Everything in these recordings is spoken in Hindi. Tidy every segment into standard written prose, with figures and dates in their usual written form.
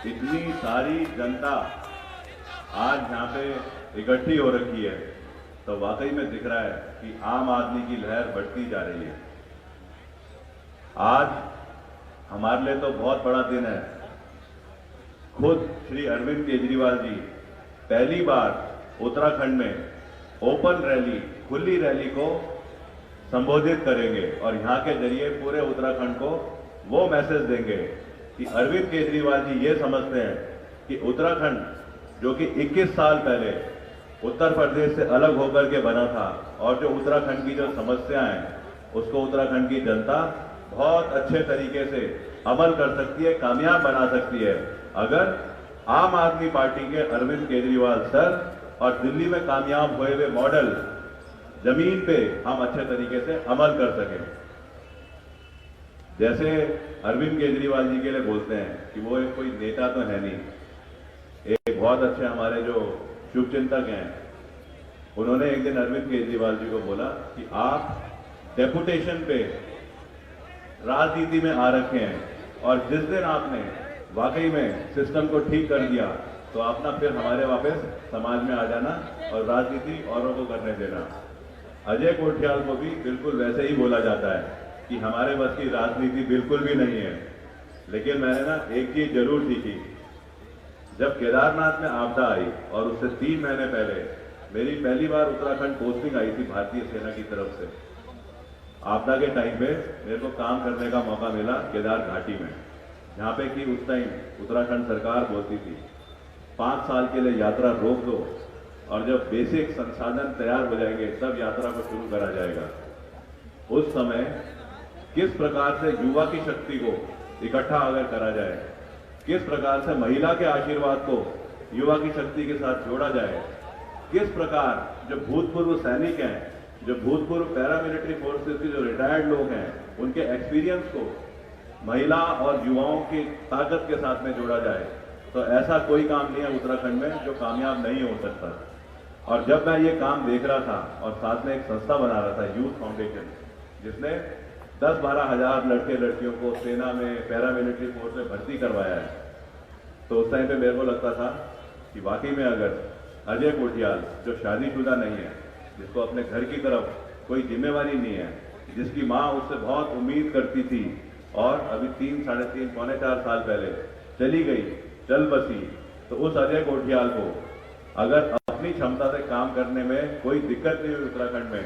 इतनी सारी जनता आज यहाँ पे इकट्ठी हो रखी है तो वाकई में दिख रहा है कि आम आदमी की लहर बढ़ती जा रही है। आज हमारे लिए तो बहुत बड़ा दिन है। खुद श्री अरविंद केजरीवाल जी पहली बार उत्तराखंड में ओपन रैली, खुली रैली को संबोधित करेंगे और यहाँ के जरिए पूरे उत्तराखंड को वो मैसेज देंगे कि अरविंद केजरीवाल जी ये समझते हैं कि उत्तराखंड जो कि 21 साल पहले उत्तर प्रदेश से अलग होकर के बना था और जो उत्तराखंड की जो समस्याएं हैं उसको उत्तराखंड की जनता बहुत अच्छे तरीके से अमल कर सकती है, कामयाब बना सकती है अगर आम आदमी पार्टी के अरविंद केजरीवाल सर और दिल्ली में कामयाब हुए हुए मॉडल जमीन पे हम अच्छे तरीके से अमल कर सकें। जैसे अरविंद केजरीवाल जी के लिए बोलते हैं कि वो एक कोई नेता तो है नहीं, एक बहुत अच्छे हमारे जो शुभचिंतक हैं, उन्होंने एक दिन अरविंद केजरीवाल जी को बोला कि आप डेपुटेशन पे राजनीति में आ रखे हैं और जिस दिन आपने वाकई में सिस्टम को ठीक कर दिया तो आप ना फिर हमारे वापस समाज में आ जाना और राजनीति औरों को करने देना। अजय कोठियाल को भी बिल्कुल वैसे ही बोला जाता है कि हमारे बस की राजनीति बिल्कुल भी नहीं है। लेकिन मैंने ना एक चीज जरूर सीखी, जब केदारनाथ में आपदा आई और उससे 3 महीने पहले मेरी पहली बार उत्तराखंड पोस्टिंग आई थी भारतीय सेना की तरफ से। आपदा के टाइम पे मेरे को काम करने का मौका मिला केदार घाटी में, जहाँ पे कि उस टाइम उत्तराखंड सरकार बोलती थी 5 साल के लिए यात्रा रोक दो और जब बेसिक संसाधन तैयार हो जाएंगे तब यात्रा को शुरू करा जाएगा। उस समय किस प्रकार से युवा की शक्ति को इकट्ठा अगर करा जाए, किस प्रकार से महिला के आशीर्वाद को युवा की शक्ति के साथ जोड़ा जाए, किस प्रकार जो भूतपूर्व सैनिक हैं, जो भूतपूर्व पैरामिलिट्री फोर्सेस के जो रिटायर्ड लोग हैं, उनके एक्सपीरियंस को महिला और युवाओं की ताकत के साथ में जोड़ा जाए, तो ऐसा कोई काम नहीं है उत्तराखंड में जो कामयाब नहीं हो सकता। और जब मैं ये काम देख रहा था और साथ में एक संस्था बना रहा था यूथ फाउंडेशन, जिसने 10-12 हजार लड़के लड़कियों को सेना में, पैरामिलिट्री फोर्स में भर्ती करवाया है, तो उस टाइम पे मेरे को लगता था कि वाकई में अगर अजय कोठियाल जो शादीशुदा नहीं है, जिसको अपने घर की तरफ कोई जिम्मेवारी नहीं है, जिसकी माँ उससे बहुत उम्मीद करती थी और अभी 3, साढ़े 3, पौने 4 साल पहले चली गई, चल बसी, तो उस अजय कोठियाल को अगर अपनी क्षमता से काम करने में कोई दिक्कत नहीं हुई उत्तराखंड में,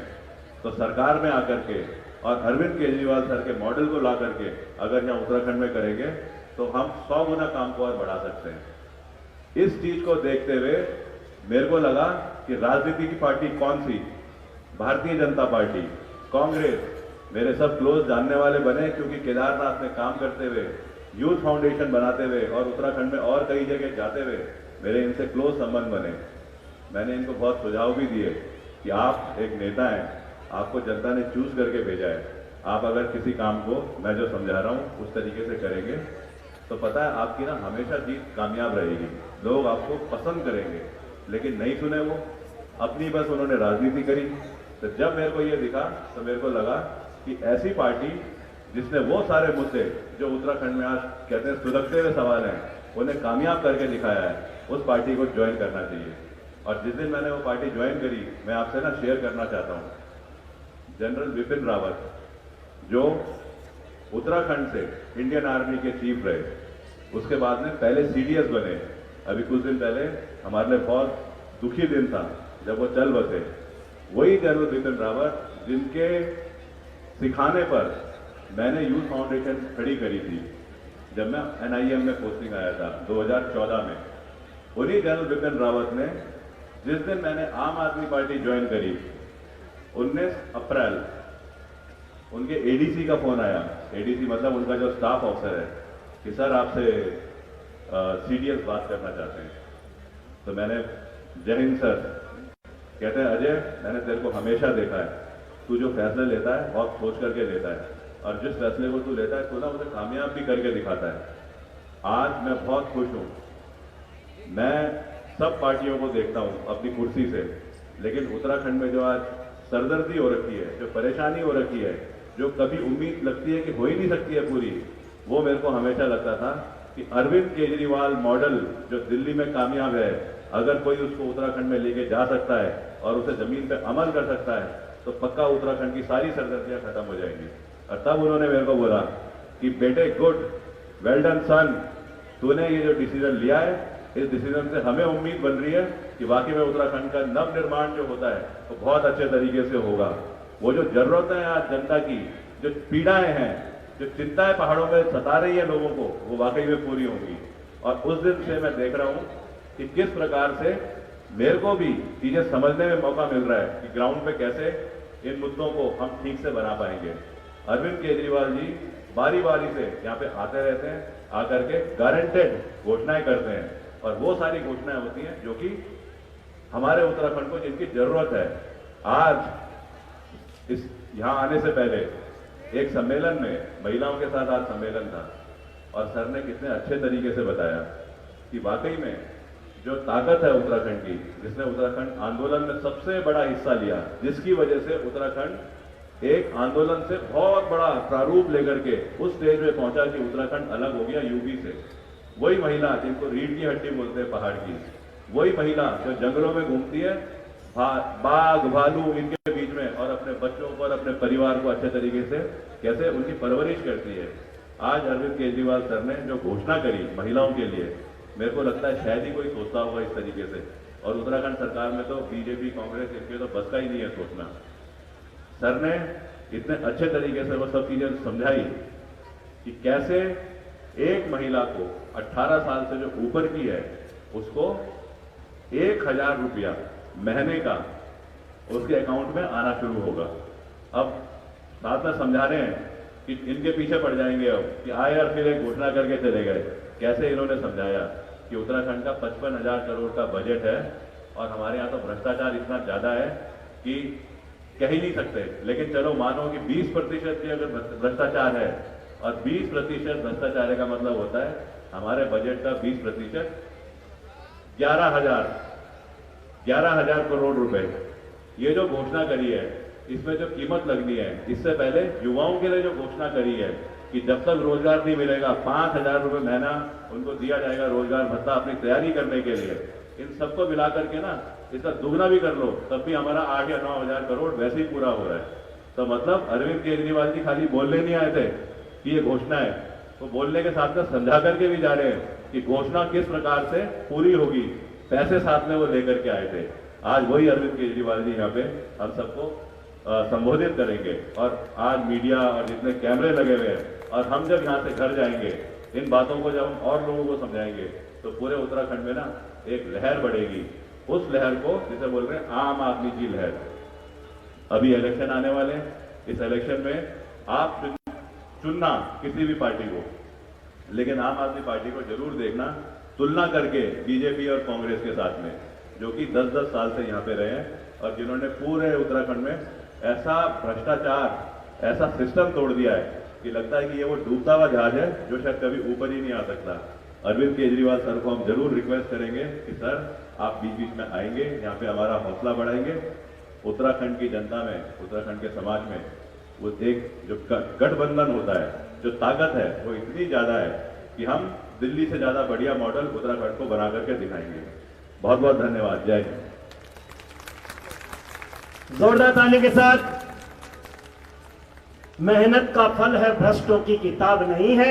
तो सरकार में आकर के और अरविंद केजरीवाल सर के मॉडल को ला करके अगर यहाँ उत्तराखंड में करेंगे तो हम 100 गुना काम को और बढ़ा सकते हैं। इस चीज को देखते हुए मेरे को लगा कि राजनीति की पार्टी कौन सी, भारतीय जनता पार्टी, कांग्रेस, मेरे सब क्लोज जानने वाले बने, क्योंकि केदारनाथ में काम करते हुए, यूथ फाउंडेशन बनाते हुए और उत्तराखंड में और कई जगह जाते हुए मेरे इनसे क्लोज संबंध बने। मैंने इनको बहुत सुझाव भी दिए कि आप एक नेता हैं, आपको जनता ने चूज करके भेजा है, आप अगर किसी काम को मैं जो समझा रहा हूँ उस तरीके से करेंगे तो पता है आपकी ना हमेशा जीत कामयाब रहेगी, लोग आपको पसंद करेंगे। लेकिन नहीं सुने वो, अपनी बस उन्होंने राजनीति करी। तो जब मेरे को ये दिखा तो मेरे को लगा कि ऐसी पार्टी जिसने वो सारे मुद्दे जो उत्तराखंड में आज कहते हैं सुलगते हुए सवाल हैं, उन्हें कामयाब करके दिखाया है, उस पार्टी को ज्वाइन करना चाहिए। और जिस दिन मैंने वो पार्टी ज्वाइन करी, मैं आपसे ना शेयर करना चाहता हूँ, जनरल विपिन रावत जो उत्तराखंड से इंडियन आर्मी के चीफ रहे, उसके बाद में पहले CDS बने, अभी कुछ दिन पहले हमारे लिए बहुत दुखी दिन था जब वो चल बसे, वही जनरल विपिन रावत जिनके सिखाने पर मैंने यूथ फाउंडेशन खड़ी करी थी जब मैं NIM में पोस्टिंग आया था 2014 में। उन्हीं जनरल विपिन रावत ने, जिस दिन मैंने आम आदमी पार्टी ज्वाइन करी, 19 अप्रैल उनके ADC का फोन आया। ADC मतलब उनका जो स्टाफ ऑफिसर है कि सर आपसे CDS बात करना चाहते हैं। तो मैंने जय हिंद सर, कहते हैं अजय मैंने तेरे को हमेशा देखा है, तू जो फैसले लेता है बहुत सोच करके लेता है और जिस फैसले को तू लेता है तो ना उसे कामयाब भी करके दिखाता है। आज मैं बहुत खुश हूँ, मैं सब पार्टियों को देखता हूँ अपनी कुर्सी से, लेकिन उत्तराखंड में जो आज सरदर्दी हो रखी है, जो परेशानी हो रखी है, जो कभी उम्मीद लगती है कि हो ही नहीं सकती है पूरी, वो मेरे को हमेशा लगता था कि अरविंद केजरीवाल मॉडल जो दिल्ली में कामयाब है, अगर कोई उसको उत्तराखंड में लेके जा सकता है और उसे जमीन पे अमल कर सकता है तो पक्का उत्तराखंड की सारी सरदर्दियां खत्म हो जाएंगी। और तब उन्होंने मेरे को बोला कि बेटे गुड, वेल डन सन, तूने ये जो डिसीजन लिया है, इस डिसीजन से हमें उम्मीद बन रही है कि वाकई में उत्तराखंड का नव निर्माण जो होता है वो बहुत अच्छे तरीके से होगा। वो जो जरूरतें हैं आज जनता की, जो पीड़ाएं हैं, जो चिंताएं पहाड़ों में सता रही है लोगों को, वो वाकई में पूरी होंगी। और उस दिन से मैं देख रहा हूं कि किस प्रकार से मेरे को भी चीजें समझने में मौका मिल रहा है कि ग्राउंड पे कैसे इन मुद्दों को हम ठीक से बना पाएंगे। अरविंद केजरीवाल जी बारी बारी से यहाँ पे आते रहते हैं, आकर के गारंटेड घोषणाएं करते हैं, और वो सारी घोषणाएं होती हैं जो कि हमारे उत्तराखंड को जिनकी जरूरत है। आज इस यहाँ आने से पहले एक सम्मेलन में महिलाओं के साथ आज सम्मेलन था, और सर ने कितने अच्छे तरीके से बताया कि वाकई में जो ताकत है उत्तराखंड की, जिसने उत्तराखंड आंदोलन में सबसे बड़ा हिस्सा लिया, जिसकी वजह से उत्तराखंड एक आंदोलन से बहुत बड़ा प्रारूप लेकर के उस स्टेज में पहुंचा कि उत्तराखंड अलग हो गया यूपी से। वही महिला जिनको रीढ़ की हड्डी बोलते हैं पहाड़ की, वही महिला जो जंगलों में घूमती है बाघ भालू इनके बीच में, और अपने बच्चों को और अपने परिवार को अच्छे तरीके से कैसे उनकी परवरिश करती है। आज अरविंद केजरीवाल सर ने जो घोषणा करी महिलाओं के लिए, मेरे को लगता है शायद ही कोई सोचता होगा इस तरीके से, और उत्तराखंड सरकार में तो बीजेपी कांग्रेस इनके तो बस का ही नहीं है सोचना। सर ने इतने अच्छे तरीके से वो सब चीजें समझाई कि कैसे एक महिला को 18 साल से जो ऊपर की है उसको 1000 रुपया महीने का उसके अकाउंट में आना शुरू होगा। अब साथ में समझा रहे हैं कि इनके पीछे पड़ जाएंगे अब कि आए और फिर एक घोषणा करके चले गए। कैसे इन्होंने समझाया कि उत्तराखंड का 55,000 करोड़ का बजट है, और हमारे यहाँ तो भ्रष्टाचार इतना ज्यादा है कि कह ही नहीं सकते, लेकिन चलो मानो कि 20% भी अगर भ्रष्टाचार है, और 20% भ्रष्टाचार का मतलब होता है हमारे बजट का 20% 11,000 करोड़ रुपए। ये जो घोषणा करी है इसमें जो कीमत लगनी है, इससे पहले युवाओं के लिए जो घोषणा करी है कि जब तक रोजगार नहीं मिलेगा 5,000 रुपए महीना उनको दिया जाएगा रोजगार भत्ता अपनी तैयारी करने के लिए। इन सबको मिलाकर के ना इसका दुगना भी कर लो तब भी हमारा 8 या 9,000 करोड़ वैसे ही पूरा हो रहा है। तो मतलब अरविंद केजरीवाल जी खाली बोलने नहीं आए थे कि ये घोषणा है, तो बोलने के साथ में समझा करके भी जा रहे हैं कि घोषणा किस प्रकार से पूरी होगी, पैसे साथ में वो लेकर के आए थे। आज वही अरविंद केजरीवाल जी यहाँ पे हम सबको संबोधित करेंगे, और आज मीडिया और जितने कैमरे लगे हुए हैं, और हम जब यहाँ से घर जाएंगे इन बातों को जब हम और लोगों को समझाएंगे तो पूरे उत्तराखंड में ना एक लहर बढ़ेगी। उस लहर को जिसे बोल रहे हैं आम आदमी की लहर। अभी इलेक्शन आने वाले हैं, इस इलेक्शन में आप चुनना किसी भी पार्टी को, लेकिन आम आदमी पार्टी को जरूर देखना तुलना करके बीजेपी और कांग्रेस के साथ में, जो कि 10-10 साल से यहाँ पे रहे हैं और जिन्होंने पूरे उत्तराखंड में ऐसा भ्रष्टाचार, ऐसा सिस्टम तोड़ दिया है कि लगता है कि ये वो डूबता हुआ जहाज है जो शायद कभी ऊपर ही नहीं आ सकता। अरविंद केजरीवाल सर को हम जरूर रिक्वेस्ट करेंगे कि सर आप बीच बीच में आएंगे, यहाँ पे हमारा हौसला बढ़ाएंगे। उत्तराखंड की जनता में, उत्तराखंड के समाज में वो एक जो गठबंधन होता है, जो ताकत है वो इतनी ज्यादा है कि हम दिल्ली से ज्यादा बढ़िया मॉडल उत्तराखंड को बना करके दिखाएंगे। बहुत बहुत धन्यवाद। जय हिंद। जोरदार ताली के साथ। मेहनत का फल है, भ्रष्टों की किताब नहीं है,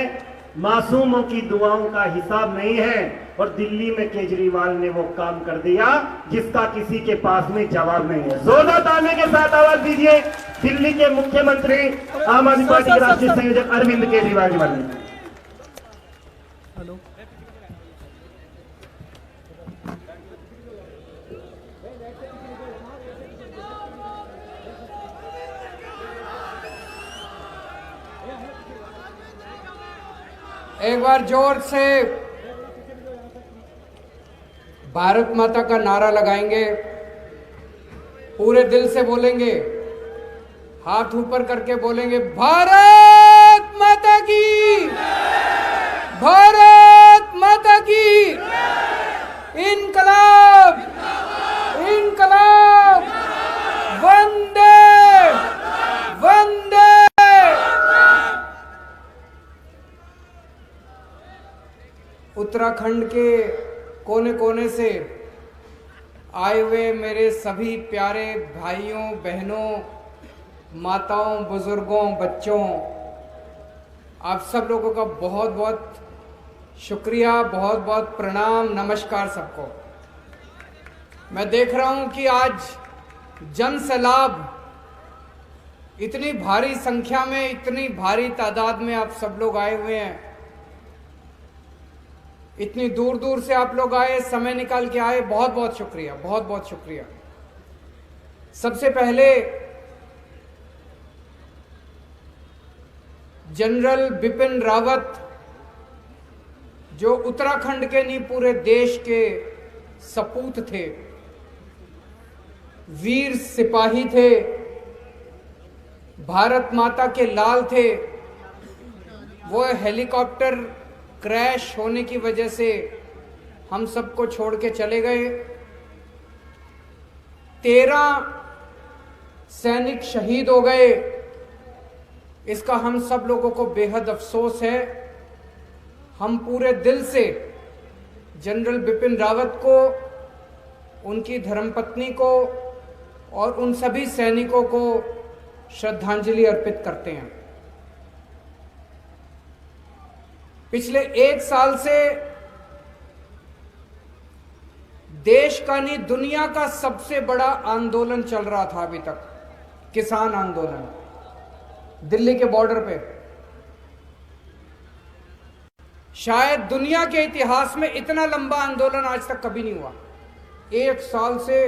मासूमों की दुआओं का हिसाब नहीं है, और दिल्ली में केजरीवाल ने वो काम कर दिया जिसका किसी के पास में जवाब नहीं है। जोरदार ताली के साथ आवाज दीजिए दिल्ली के मुख्यमंत्री आम आदमी पार्टी के राष्ट्रीय संयोजक अरविंद केजरीवाल जी वाले। एक बार जोर से भारत माता का नारा लगाएंगे, पूरे दिल से बोलेंगे, हाथ ऊपर करके बोलेंगे, भारत माता की, भारत माता की, इनकलाब, इनकलाब, वंदे वंदे। उत्तराखंड के कोने कोने से आए हुए मेरे सभी प्यारे भाइयों बहनों, माताओं, बुजुर्गों, बच्चों, आप सब लोगों का बहुत बहुत शुक्रिया, बहुत बहुत प्रणाम, नमस्कार सबको। मैं देख रहा हूं कि आज जन सैलाब इतनी भारी संख्या में, इतनी भारी तादाद में आप सब लोग आए हुए हैं। इतनी दूर दूर से आप लोग आए, समय निकाल के आए, बहुत बहुत शुक्रिया, बहुत बहुत शुक्रिया। सबसे पहले जनरल बिपिन रावत, जो उत्तराखंड के नहीं पूरे देश के सपूत थे, वीर सिपाही थे, भारत माता के लाल थे, वो हेलीकॉप्टर क्रैश होने की वजह से हम सबको छोड़ के चले गए। 13 सैनिक शहीद हो गए। इसका हम सब लोगों को बेहद अफसोस है। हम पूरे दिल से जनरल बिपिन रावत को, उनकी धर्मपत्नी को और उन सभी सैनिकों को श्रद्धांजलि अर्पित करते हैं। पिछले 1 साल से देश का नहीं, दुनिया का सबसे बड़ा आंदोलन चल रहा था अभी तक, किसान आंदोलन, दिल्ली के बॉर्डर पे। शायद दुनिया के इतिहास में इतना लंबा आंदोलन आज तक कभी नहीं हुआ। 1 साल से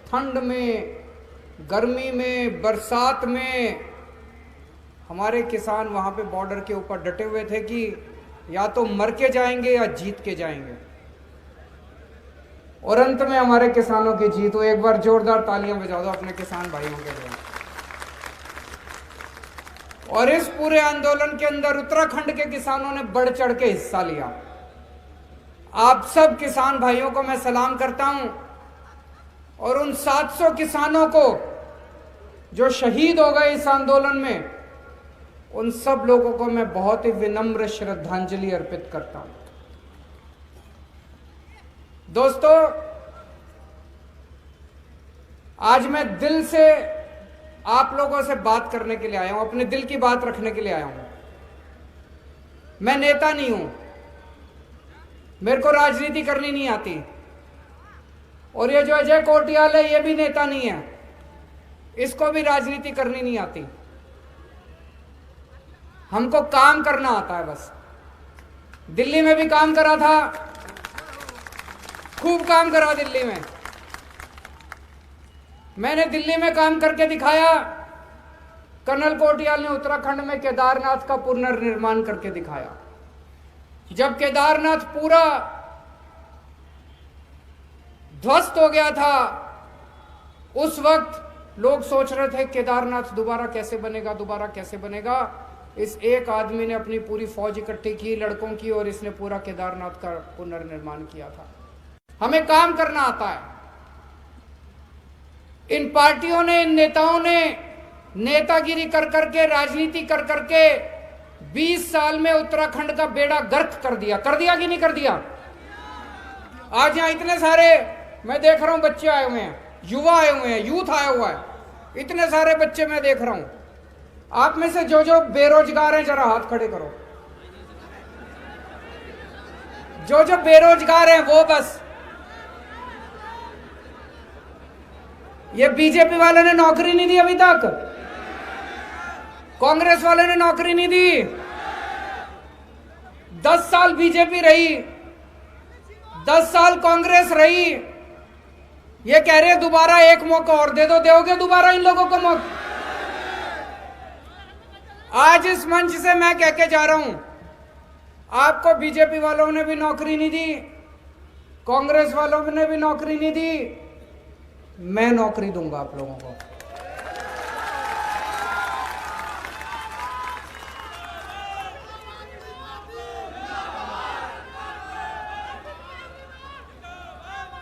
ठंड में, गर्मी में, बरसात में हमारे किसान वहां पे बॉर्डर के ऊपर डटे हुए थे कि या तो मर के जाएंगे या जीत के जाएंगे। और अंत में हमारे किसानों की जीत हुई। एक बार जोरदार तालियां बजा दो अपने किसान भाइयों के लिए। और इस पूरे आंदोलन के अंदर उत्तराखंड के किसानों ने बढ़ चढ़ के हिस्सा लिया। आप सब किसान भाइयों को मैं सलाम करता हूं और उन 700 किसानों को जो शहीद हो गए इस आंदोलन में, उन सब लोगों को मैं बहुत ही विनम्र श्रद्धांजलि अर्पित करता हूं। दोस्तों, आज मैं दिल से आप लोगों से बात करने के लिए आया हूं, अपने दिल की बात रखने के लिए आया हूं। मैं नेता नहीं हूं, मेरे को राजनीति करनी नहीं आती, और ये जो अजय कोटियाल है ये भी नेता नहीं है, इसको भी राजनीति करनी नहीं आती। हमको काम करना आता है बस। दिल्ली में भी काम करा था, खूब काम करा दिल्ली में। मैंने दिल्ली में काम करके दिखाया। कर्नल कोटियाल ने उत्तराखंड में केदारनाथ का पुनर्निर्माण करके दिखाया। जब केदारनाथ पूरा ध्वस्त हो गया था, उस वक्त लोग सोच रहे थे केदारनाथ दोबारा कैसे बनेगा, दोबारा कैसे बनेगा। इस एक आदमी ने अपनी पूरी फौज इकट्ठी की, लड़कों की, और इसने पूरा केदारनाथ का पुनर्निर्माण किया था। हमें काम करना आता है। इन पार्टियों ने, इन नेताओं ने नेतागिरी कर करके, राजनीति कर करके 20 साल में उत्तराखंड का बेड़ा गर्क कर दिया। कर दिया कि नहीं कर दिया? आज यहां इतने सारे मैं देख रहा हूं बच्चे आए हुए हैं, युवा आए हुए हैं, यूथ आया हुआ है, इतने सारे बच्चे मैं देख रहा हूं। आप में से जो जो बेरोजगार हैं जरा हाथ खड़े करो। जो जो बेरोजगार हैं वो बस। ये बीजेपी वाले ने नौकरी नहीं दी अभी तक, कांग्रेस वाले ने नौकरी नहीं दी। 10 साल बीजेपी रही, 10 साल कांग्रेस रही। ये कह रहे दोबारा एक मौका और दे दो। दोगे दोबारा इन लोगों को मौका? आज इस मंच से मैं कह के जा रहा हूं, आपको बीजेपी वालों ने भी नौकरी नहीं दी, कांग्रेस वालों ने भी नौकरी नहीं दी, मैं नौकरी दूंगा आप लोगों को।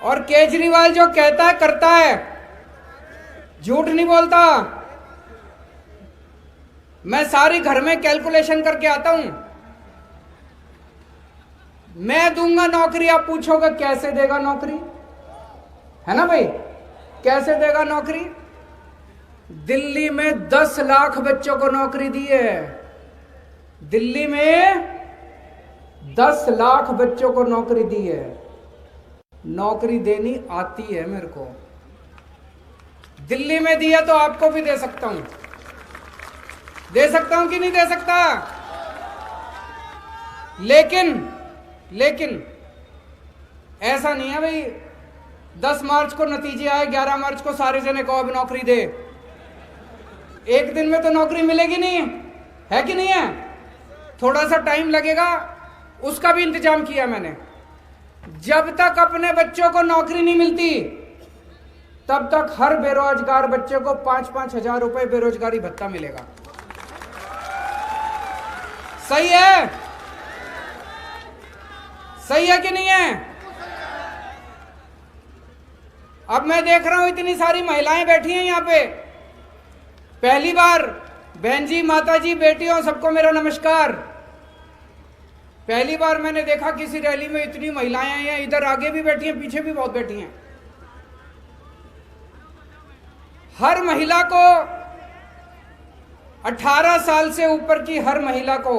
और केजरीवाल जो कहता है करता है, झूठ नहीं बोलता। मैं सारी घर में कैलकुलेशन करके आता हूं। मैं दूंगा नौकरी, आप पूछोगे कैसे देगा नौकरी, है ना भाई, कैसे देगा नौकरी? दिल्ली में 10 लाख बच्चों को नौकरी दी है, दिल्ली में 10 लाख बच्चों को नौकरी दी है। नौकरी देनी आती है मेरे को, दिल्ली में दिया तो आपको भी दे सकता हूं, दे सकता हूं कि नहीं दे सकता? लेकिन ऐसा नहीं है भाई 10 मार्च को नतीजे आए, 11 मार्च को सारे जने को अब नौकरी दे। एक दिन में तो नौकरी मिलेगी नहीं, है कि नहीं है? थोड़ा सा टाइम लगेगा, उसका भी इंतजाम किया मैंने। जब तक अपने बच्चों को नौकरी नहीं मिलती तब तक हर बेरोजगार बच्चे को 5-5 हजार रुपए बेरोजगारी भत्ता मिलेगा। सही है? सही है कि नहीं है? अब मैं देख रहा हूं इतनी सारी महिलाएं बैठी हैं यहां पे, पहली बार बहन जी, माता जी, बेटियों, सबको मेरा नमस्कार। पहली बार मैंने देखा किसी रैली में इतनी महिलाएं आई हैं, इधर आगे भी बैठी हैं, पीछे भी बहुत बैठी हैं। हर महिला को 18 साल से ऊपर की हर महिला को,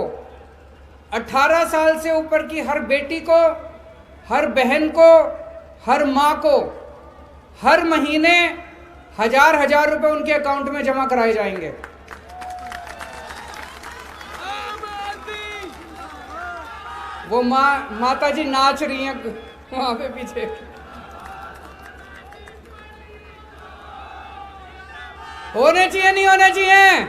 18 साल से ऊपर की हर बेटी को, हर बहन को, हर मां को हर महीने 1000 रुपए उनके अकाउंट में जमा कराए जाएंगे। वो माता जी नाच रही हैं वहां पे पीछे। होने चाहिए नहीं होने चाहिए?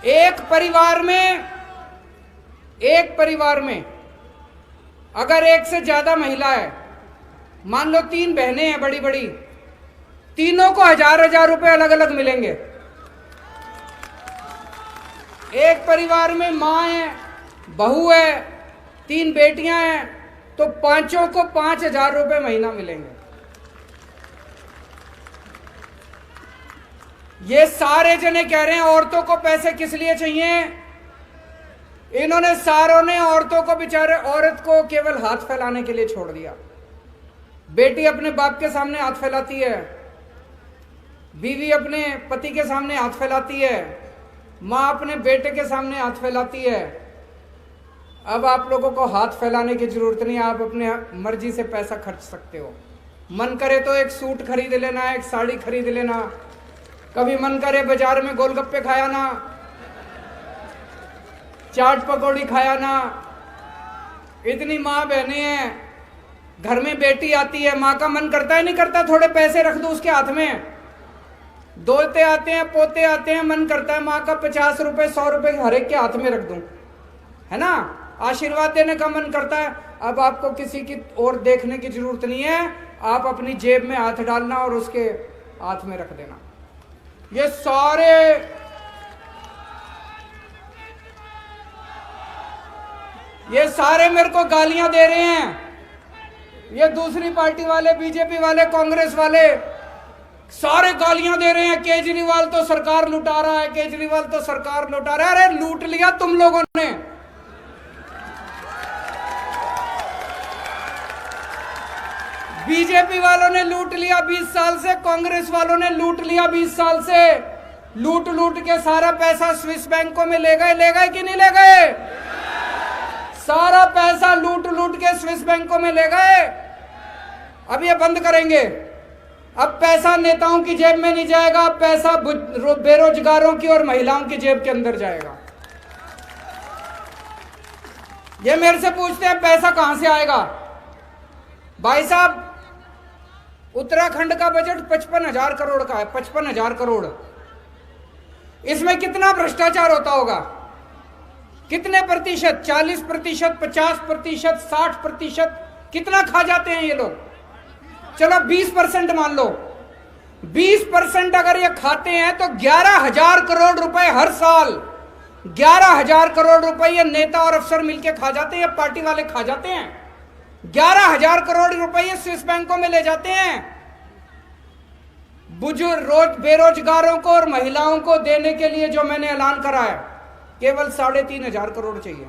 एक परिवार में अगर एक से ज्यादा महिला है, मान लो 3 बहनें हैं बड़ी बड़ी, तीनों को 1000 रुपए अलग अलग मिलेंगे। एक परिवार में मां है, बहू है, 3 बेटियां हैं, तो पांचों को 5000 रुपए महीना मिलेंगे। ये सारे जने कह रहे हैं औरतों को पैसे किस लिए चाहिए? इन्होंने सारों ने औरतों को, बेचारे औरत को केवल हाथ फैलाने के लिए छोड़ दिया। बेटी अपने बाप के सामने हाथ फैलाती है, बीवी अपने पति के सामने हाथ फैलाती है, मां अपने बेटे के सामने हाथ फैलाती है। अब आप लोगों को हाथ फैलाने की जरूरत नहीं, आप अपने मर्जी से पैसा खर्च सकते हो। मन करे तो एक सूट खरीद लेना, एक साड़ी खरीद लेना, कभी मन करे बाजार में गोलगप्पे खाया ना, चाट पकौड़ी खाया ना। इतनी माँ बहनें हैं, घर में बेटी आती है, माँ का मन करता है नहीं करता थोड़े पैसे रख दो उसके हाथ में? दोते आते हैं, पोते आते हैं, मन करता है माँ का 50 रुपए 100 रुपए हर एक के हाथ में रख दूं, है ना? आशीर्वाद देने का मन करता है। अब आपको किसी की ओर देखने की जरूरत नहीं है, आप अपनी जेब में हाथ डालना और उसके हाथ में रख देना। ये सारे मेरे को गालियां दे रहे हैं, ये दूसरी पार्टी वाले, बीजेपी वाले, कांग्रेस वाले, सारे गालियां दे रहे हैं। केजरीवाल तो सरकार लुटा रहा है, केजरीवाल तो सरकार लुटा रहा है। अरे लूट लिया तुम लोगों ने। बीजेपी वालों ने लूट लिया 20 साल से, कांग्रेस वालों ने लूट लिया 20 साल से। लूट लूट के सारा पैसा स्विस बैंकों में ले गए कि नहीं ले गए? सारा पैसा लूट लूट के स्विस बैंकों में ले गए। अब ये बंद करेंगे। अब पैसा नेताओं की जेब में नहीं जाएगा, पैसा बेरोजगारों की और महिलाओं की जेब के अंदर जाएगा। ये मेरे से पूछते हैं पैसा कहां से आएगा? भाई साहब, उत्तराखंड का बजट 55,000 करोड़ का है, 55,000 करोड़। इसमें कितना भ्रष्टाचार होता होगा? कितने प्रतिशत? 40%, 50%, 60%? कितना खा जाते हैं ये लोग? चलो 20% मान लो। 20% अगर ये खाते हैं तो 11,000 करोड़ रुपए हर साल, 11,000 करोड़ रुपए ये नेता और अफसर मिलके खा जाते हैं, पार्टी वाले खा जाते हैं। 11,000 करोड़ रुपए ये स्विस बैंकों में ले जाते हैं। रोज बेरोजगारों को और महिलाओं को देने के लिए जो मैंने ऐलान करा है, केवल 3,500 करोड़ चाहिए।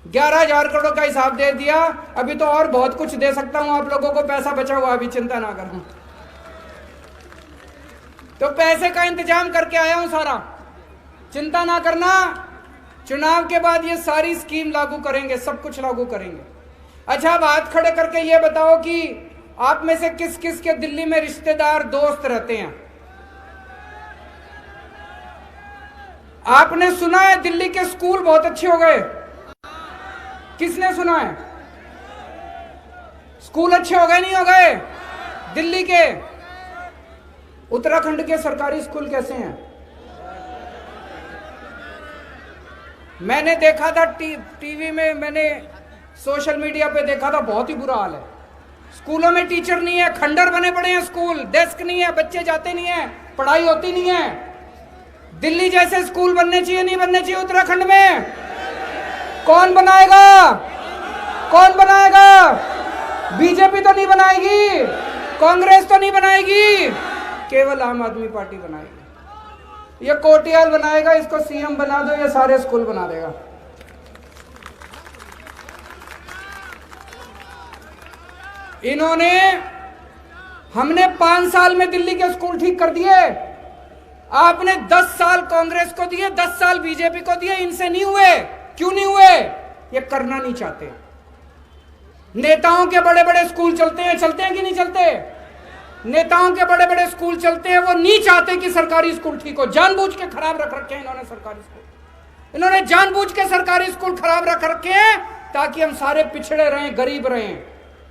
11,000 करोड़ का हिसाब दे दिया, अभी तो और बहुत कुछ दे सकता हूं आप लोगों को, पैसा बचा हुआ, अभी चिंता ना करो। तो पैसे का इंतजाम करके आया हूं सारा, चिंता ना करना। चुनाव के बाद ये सारी स्कीम लागू करेंगे, सब कुछ लागू करेंगे। अच्छा, अब हाथ खड़े करके ये बताओ कि आप में से किस किस के दिल्ली में रिश्तेदार दोस्त रहते हैं? आपने सुना है दिल्ली के स्कूल बहुत अच्छे हो गए? किसने सुना है? स्कूल अच्छे हो गए नहीं हो गए दिल्ली के? उत्तराखंड के सरकारी स्कूल कैसे हैं? मैंने देखा था टीवी में, मैंने सोशल मीडिया पे देखा था, बहुत ही बुरा हाल है। स्कूलों में टीचर नहीं है, खंडर बने पड़े हैं स्कूल, डेस्क नहीं है, बच्चे जाते नहीं है, पढ़ाई होती नहीं है। दिल्ली जैसे स्कूल बनने चाहिए, नहीं बनने चाहिए उत्तराखंड में? कौन बनाएगा? कौन बनाएगा? बीजेपी तो नहीं बनाएगी, कांग्रेस तो नहीं बनाएगी, केवल आम आदमी पार्टी बनाएगी। ये कोटियाल बनाएगा, इसको सीएम बना दो, ये सारे स्कूल बना देगा। इन्होंने, हमने 5 साल में दिल्ली के स्कूल ठीक कर दिए, आपने 10 साल कांग्रेस को दिए, 10 साल बीजेपी को दिए, इनसे नहीं हुए। क्यों नहीं हुए? ये करना नहीं चाहते। नेताओं के बड़े बड़े स्कूल चलते हैं कि नहीं चलते? नेताओं के बड़े बड़े स्कूल चलते हैं, वो नहीं चाहते कि सरकारी स्कूल ठीक हो। जानबूझ के खराब रख रखे हैं इन्होंने सरकारी स्कूल, इन्होंने जानबूझ के सरकारी स्कूल खराब रख रखे हैं ताकि हम सारे पिछड़े रहें, गरीब रहें।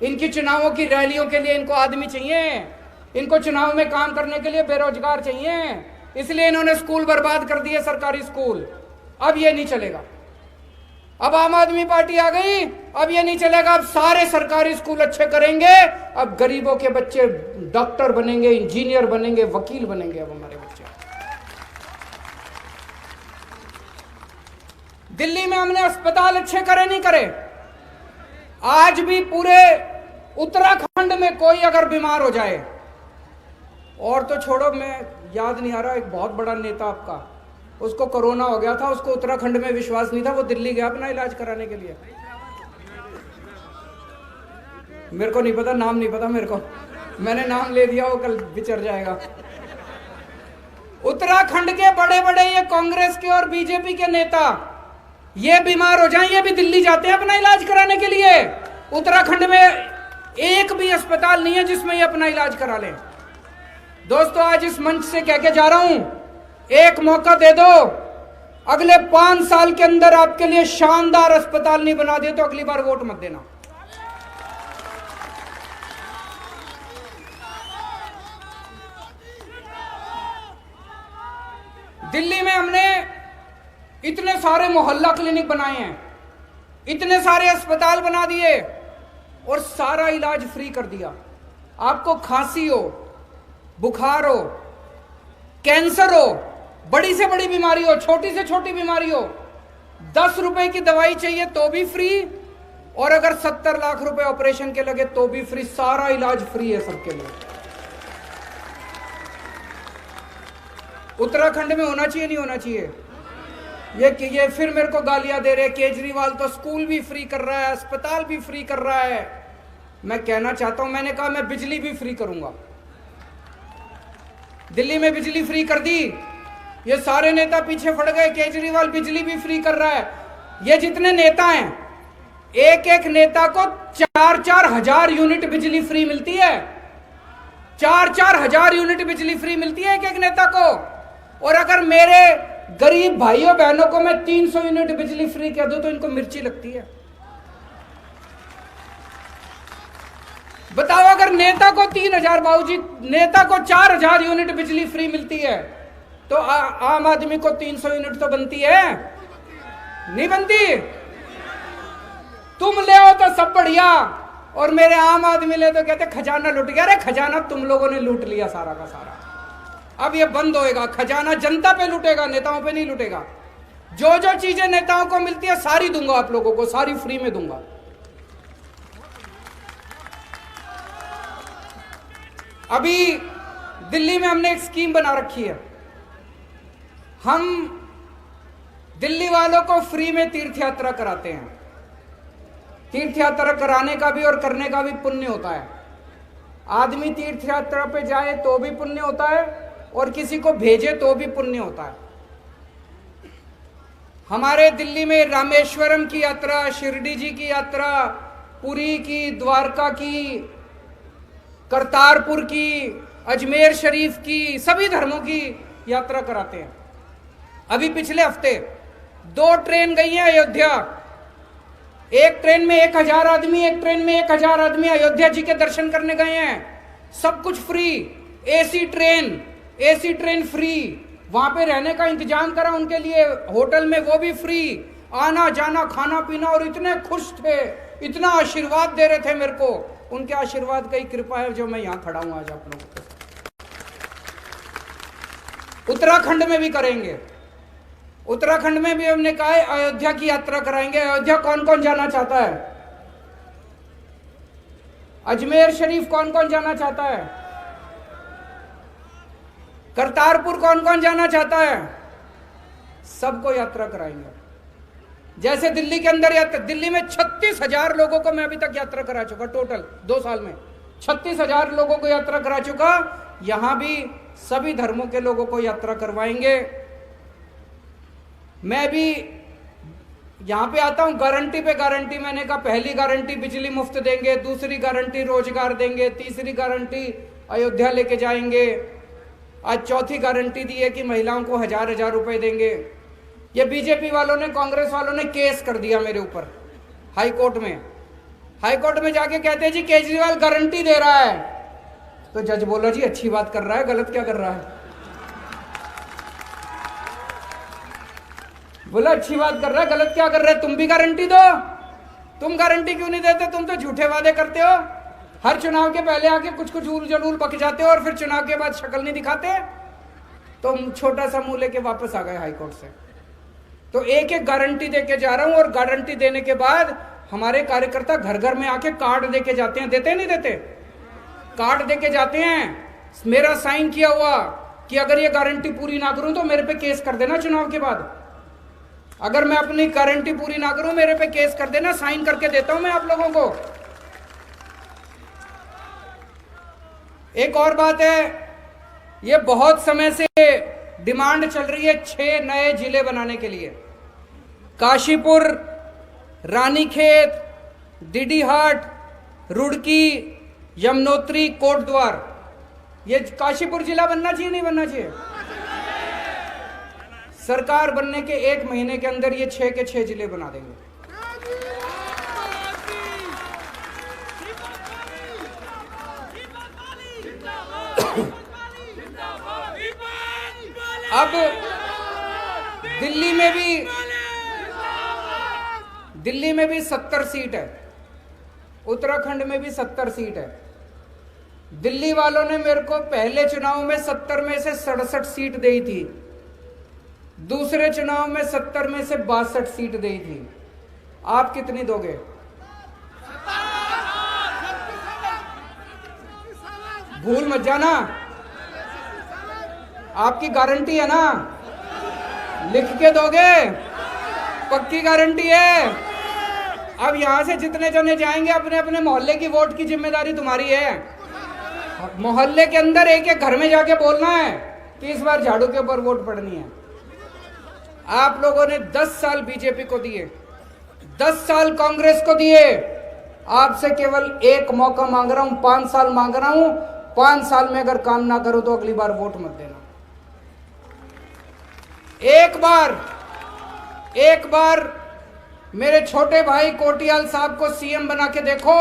इनकी चुनावों की रैलियों के लिए इनको आदमी चाहिए, इनको चुनाव में काम करने के लिए बेरोजगार चाहिए, इसलिए इन्होंने स्कूल बर्बाद कर दिए, सरकारी स्कूल। अब ये नहीं चलेगा। अब आम आदमी पार्टी आ गई, अब ये नहीं चलेगा। अब सारे सरकारी स्कूल अच्छे करेंगे, अब गरीबों के बच्चे डॉक्टर बनेंगे, इंजीनियर बनेंगे, वकील बनेंगे। अब हमारे बच्चे दिल्ली में हमने अस्पताल अच्छे करे नहीं करे? आज भी पूरे उत्तराखंड में कोई अगर बीमार हो जाए, और तो छोड़ो, मैं याद नहीं आ रहा, एक बहुत बड़ा नेता आपका, उसको कोरोना हो गया था, उसको उत्तराखंड में विश्वास नहीं था, वो दिल्ली गया अपना इलाज कराने के लिए। मेरे को नहीं पता, नाम नहीं पता मेरे को, मैंने नाम ले दिया, वो कल बिचर जाएगा। उत्तराखंड के बड़े बड़े ये कांग्रेस के और बीजेपी के नेता, ये बीमार हो जाएं, ये भी दिल्ली जाते हैं अपना इलाज कराने के लिए। उत्तराखंड में एक भी अस्पताल नहीं है जिसमें ये अपना इलाज करा लें। दोस्तों, आज इस मंच से कह के जा रहा हूं, एक मौका दे दो, अगले 5 साल के अंदर आपके लिए शानदार अस्पताल नहीं बना दिए तो अगली बार वोट मत देना। दिल्ली में हमने इतने सारे मोहल्ला क्लिनिक बनाए हैं, इतने सारे अस्पताल बना दिए और सारा इलाज फ्री कर दिया। आपको खांसी हो, बुखार हो, कैंसर हो, बड़ी से बड़ी बीमारी हो, छोटी से छोटी बीमारी हो, 10 रुपए की दवाई चाहिए तो भी फ्री, और अगर 70 लाख रुपए ऑपरेशन के लगे तो भी फ्री। सारा इलाज फ्री है सबके लिए। उत्तराखंड में होना चाहिए नहीं होना चाहिए? ये फिर मेरे को गालियां दे रहे, केजरीवाल तो स्कूल भी फ्री कर रहा है, अस्पताल भी फ्री कर रहा है। मैं कहना चाहता हूं, मैंने कहा मैं बिजली भी फ्री करूंगा। दिल्ली में बिजली फ्री कर दी, ये सारे नेता पीछे पड़ गए, केजरीवाल बिजली भी फ्री कर रहा है। ये जितने नेता हैं, एक एक नेता को 4-4 हजार यूनिट बिजली फ्री मिलती है। 4-4 हजार यूनिट बिजली फ्री मिलती है एक एक नेता को। और अगर मेरे गरीब भाइयों बहनों को मैं 300 यूनिट बिजली फ्री कह दूं तो इनको मिर्ची लगती है। बताओ, अगर नेता को 3000, बाबूजी नेता को 4000 यूनिट बिजली फ्री मिलती है तो आम आदमी को 300 यूनिट तो बनती है? नहीं बनती? तुम ले आओ तो सब बढ़िया, और मेरे आम आदमी ले तो कहते खजाना लूट गया। अरे खजाना तुम लोगों ने लूट लिया सारा का सारा, अब ये बंद होएगा। खजाना जनता पे लूटेगा, नेताओं पे नहीं लूटेगा। जो जो चीजें नेताओं को मिलती है सारी दूंगा आप लोगों को, सारी फ्री में दूंगा। अभी दिल्ली में हमने एक स्कीम बना रखी है। हम दिल्ली वालों को फ्री में तीर्थ यात्रा कराते हैं। तीर्थ यात्रा कराने का भी और करने का भी पुण्य होता है। आदमी तीर्थ यात्रा पे जाए तो भी पुण्य होता है और किसी को भेजे तो भी पुण्य होता है। हमारे दिल्ली में रामेश्वरम की यात्रा, शिरडी जी की यात्रा, पुरी की, द्वारका की, करतारपुर की, अजमेर शरीफ की, सभी धर्मों की यात्रा कराते हैं। अभी पिछले हफ्ते 2 ट्रेन गई हैं अयोध्या। एक ट्रेन में 1000 आदमी, एक ट्रेन में 1000 आदमी अयोध्या जी के दर्शन करने गए हैं। सब कुछ फ्री, एसी ट्रेन फ्री, वहां पे रहने का इंतजाम करा उनके लिए होटल में, वो भी फ्री, आना जाना खाना पीना, और इतने खुश थे, इतना आशीर्वाद दे रहे थे मेरे को। उनके आशीर्वाद की कृपा है जो मैं यहां खड़ा हूं आज आप लोगों के साथ। उत्तराखंड में भी करेंगे। उत्तराखंड में भी हमने कहा है अयोध्या की यात्रा कराएंगे। अयोध्या कौन कौन जाना चाहता है? अजमेर शरीफ कौन कौन जाना चाहता है? करतारपुर कौन कौन जाना चाहता है? सबको यात्रा कराएंगे। जैसे दिल्ली के अंदर यात्रा, दिल्ली में 36,000 लोगों को मैं अभी तक यात्रा करा चुका, टोटल 2 साल में 36,000 लोगों को यात्रा करा चुका। यहां भी सभी धर्मों के लोगों को यात्रा करवाएंगे। मैं भी यहां पे आता हूं गारंटी पे गारंटी। मैंने कहा पहली गारंटी बिजली मुफ्त देंगे, दूसरी गारंटी रोजगार देंगे, तीसरी गारंटी अयोध्या लेके जाएंगे, आज चौथी गारंटी दी है कि महिलाओं को 1000 रुपए देंगे। ये बीजेपी वालों ने, कांग्रेस वालों ने केस कर दिया मेरे ऊपर हाई कोर्ट में। हाई कोर्ट में जाके कहते हैं जी केजरीवाल गारंटी दे रहा है। तो जज बोला जी अच्छी बात कर रहा है, गलत क्या कर रहा है? बोला अच्छी बात कर रहा है, गलत क्या कर रहा है? तुम भी गारंटी दो। तुम गारंटी क्यों नहीं देते? तुम तो झूठे वादे करते हो। हर चुनाव के पहले आके कुछ उल जलूल बक जाते हो और फिर चुनाव के बाद शक्ल नहीं दिखाते। तो छोटा सा मुंह लेके वापस आ गए हाईकोर्ट से। तो एक एक गारंटी देके जा रहा हूं, और गारंटी देने के बाद हमारे कार्यकर्ता घर घर में आके कार्ड देके जाते हैं। देते नहीं देते? कार्ड देके जाते हैं, मेरा साइन किया हुआ कि अगर ये गारंटी पूरी ना करूं तो मेरे पे केस कर देना चुनाव के बाद। अगर मैं अपनी गारंटी पूरी ना करूं मेरे पे केस कर देना, साइन करके देता हूं मैं आप लोगों को। एक और बात है, ये बहुत समय से डिमांड चल रही है 6 नए जिले बनाने के लिए। काशीपुर, रानीखेत, डीडीहाट, रुड़की, यमुनोत्री, कोटद्वार, ये काशीपुर जिला बनना चाहिए नहीं बनना चाहिए? सरकार बनने के 1 महीने के अंदर ये 6 के 6 जिले बना देंगे। अब दिल्ली में भी 70 सीट है, उत्तराखंड में भी 70 सीट है। दिल्ली वालों ने मेरे को पहले चुनाव में 70 में से 67 सीट दी थी, दूसरे चुनाव में 70 में से 62 सीट दी थी। आप कितनी दोगे? भूल मत जाना, आपकी गारंटी है ना? लिख के दोगे? पक्की गारंटी है। अब यहां से जितने जने जाएंगे अपने अपने मोहल्ले की वोट की जिम्मेदारी तुम्हारी है। मोहल्ले के अंदर एक एक घर में जाके बोलना है कि इस बार झाड़ू के ऊपर वोट पड़नी है। आप लोगों ने 10 साल बीजेपी को दिए, 10 साल कांग्रेस को दिए। आपसे केवल एक मौका मांग रहा हूं, 5 साल मांग रहा हूं। 5 साल में अगर काम ना करो तो अगली बार वोट मत देना। एक बार मेरे छोटे भाई कोटियाल साहब को सीएम बना के देखो।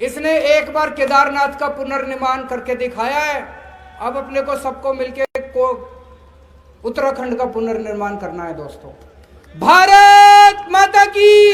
इसने एक बार केदारनाथ का पुनर्निर्माण करके दिखाया है। अब अपने को सबको मिलके उत्तराखंड का पुनर्निर्माण करना है दोस्तों। भारत माता की।